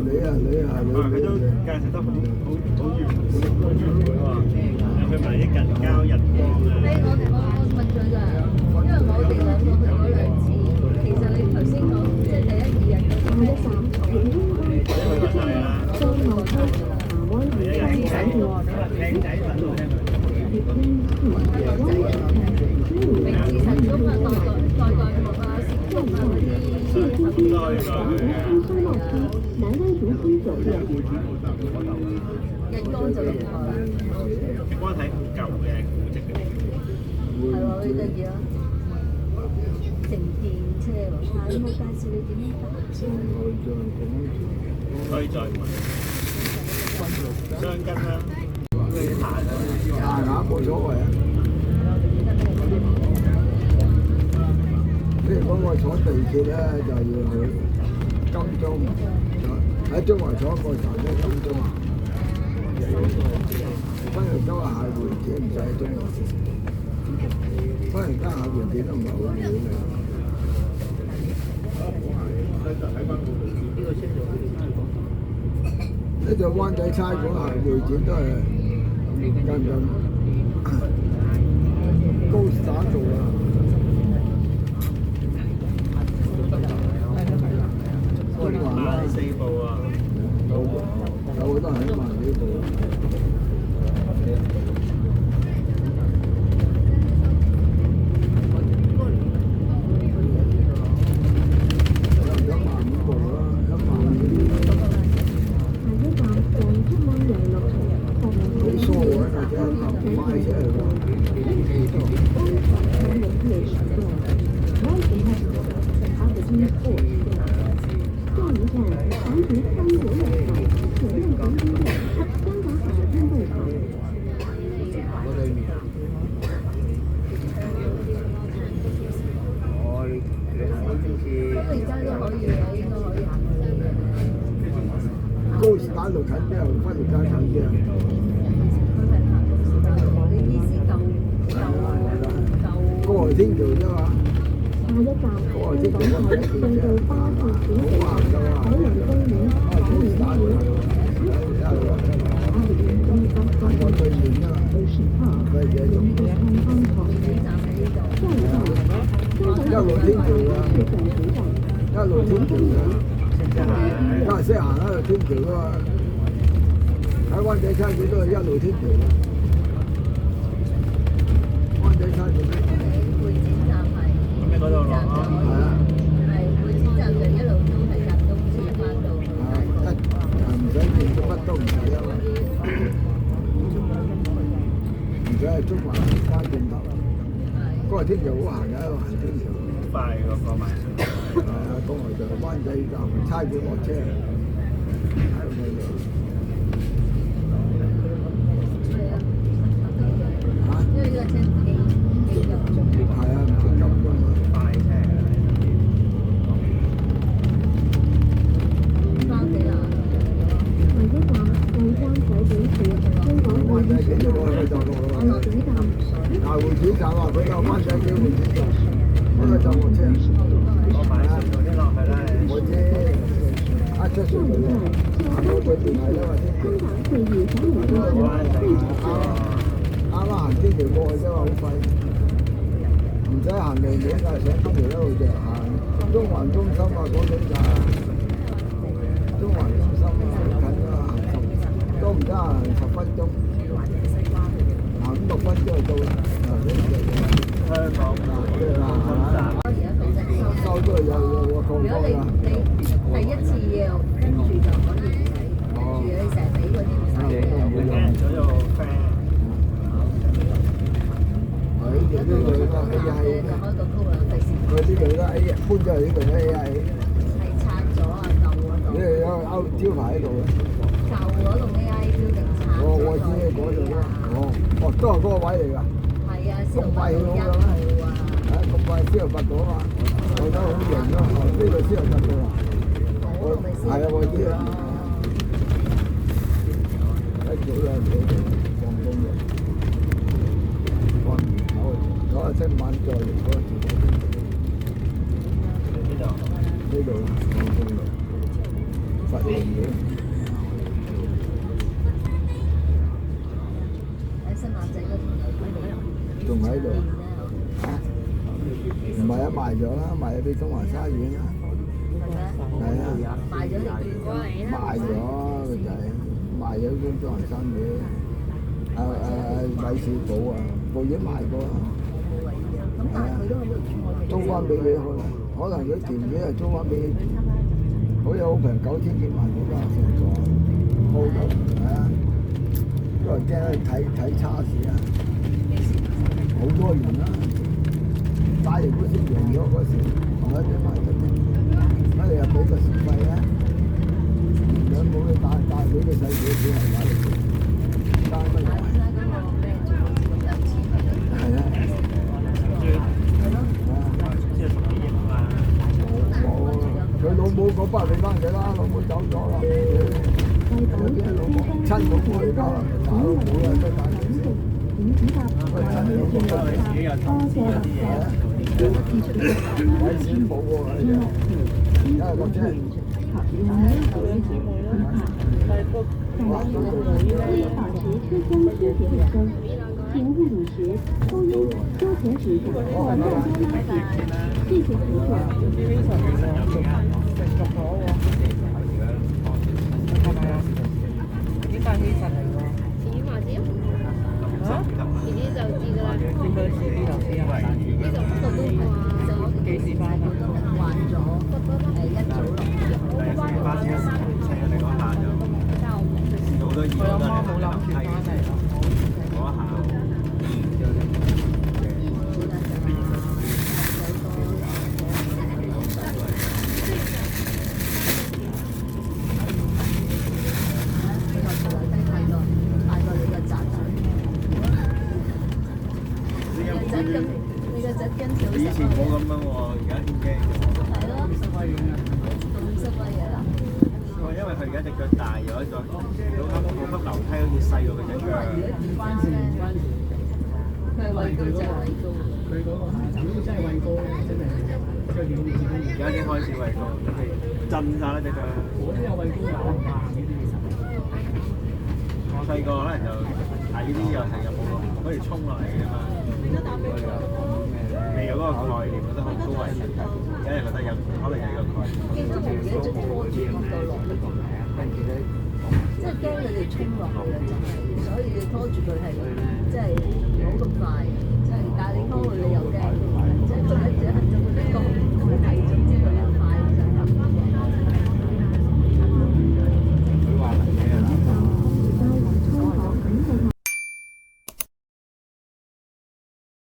佢都介紹得好完喎，去埋啲近郊日光啊。我問佢㗎，因為我哋兩個去咗兩次，其實你頭先講即係第一二日嗰啲咩三重，我都去過啦。第一日輕仔粉路聽明治神宮啊，代木啊，禪宗啊嗰啲，南灣島分酒店。日光就用過啦。光睇好舊嘅古蹟嗰啲。係喎，好得意啊！乘電車喎，有冇介紹你點樣搭車？可以再問。雙根啦，咁你行啊？行下冇所謂啊！即係講我坐地鐵咧，就要去金鐘，喺中環坐一個站咧，金鐘。翻嚟都係下回轉，唔使喺中環。翻嚟間下回轉都唔係好遠嘅。呢度灣仔差館下回轉都係近高散道啦。4步啊！有好多人都萬幾步。高士打路近啲，分條街近啲啊！你意思舊過河天橋啫嘛。下一站，港海隧道巴士轉乘海洋公園海洋公園。我對面啫嘛，佢嘢用一路天橋啊，一路天橋啊，家下先行一路天橋啊，喺灣仔差館都係一路天橋啊，灣仔差館會展站係。咁你嗰度落啊？係啊，係會展站就一路都係搭東至翻到。唔使見到乜都唔使啊嘛，唔使係中環翻轉頭，嗰個天橋好行嘅，一路行天橋。快個過埋。係啊，過嚟就灣仔站差館落車，喺度咪因為呢個車幾夠鐘。係啊，唔知咁多嘛。快車翻幾啊？下一站，貴灣仔警署，香港會議灣仔警署所。嗰個就落啦。會展站。大會展站啊，佢有灣仔警會展站，嗰個就落車。我買船嗰啲落去啦。我知，一出船就落，行到對面係啦嘛，天橋。啱啱行天橋過去啫嘛，好快，唔使行離遠㗎，上天橋一路就行中環中心啊嗰種㗎，中環中心啊近啊，行都唔得行10分鐘，行5、6分鐘就到啦。香港收都有個如果你第一次要跟住就可以係跟住你成日俾嗰啲唔使嘅。咗有 friend。呢度都 AI，就開個高啦，費事。佢呢度都 AI，搬咗嚟呢度都 AI。係拆咗啊，舊嗰度。呢度有歐招牌喺度嘅。舊嗰棟 AI 標定拆咗。我知嗰度啦。都係嗰個位嚟㗎。係啊，先到8號1號啊。咁快先入8度啊嘛，我覺得好型咯。呢度先入8度啊。係啊，我知啊。一早有放工嘅，攞下聽晚再嚟嗰個節目。呢度放工啦。佛龍嘅，喺新馬仔嗰度仲喺度嚇？唔係啊，賣咗啦，賣咗俾東華沙園啦。係啊，賣咗就轉過嚟啦。賣咗個仔，賣咗俾東華沙園。米市寶啊，部已經賣過啦。咁但係佢都喺度住我哋。租翻俾你可能佢田野係租翻俾你，好有好平，9000幾萬幾啦成個，好咗係啊，都係驚睇差市啊，好多人啦，大型股市贏咗嗰時，同一啲賣得嘅，咁你又俾個小費咧，有冇你帶俾個細小錢係買嚟嘅，單乜嘢？係啊。佢老母嗰筆你翻佢啦，老母走咗啦，有啲老母親老母嚟㗎，大老母啊，真係。喂，親老母都係自己有投資嗰啲嘢，睇錢冇喎，因為或者注意保持车厢清洁卫生，请入乳时抽烟、多舔纸或乱交垃圾。谢谢乘客。以前冇咁樣喎，而家點驚？係咯，咁濕威嘢啦。因為佢而家隻腳大咗，再嗰級樓梯好似細過佢隻腳。佢係畏高就係畏高。佢嗰個真係畏高，真係而家已經開始畏高，震晒啦隻腳。我都有畏高㗎，我唔怕呢啲其實。我細個可能就睇啲又成日冇好似衝落嚟㗎嘛。未有嗰個概念，覺得好高危險。而家又覺得有可能有呢個概念。見到無記仲拖住乜到落呢個，即係驚你哋衝落去啊！真係，所以你拖住佢係即係唔好咁快，即係但係你拖佢你又驚。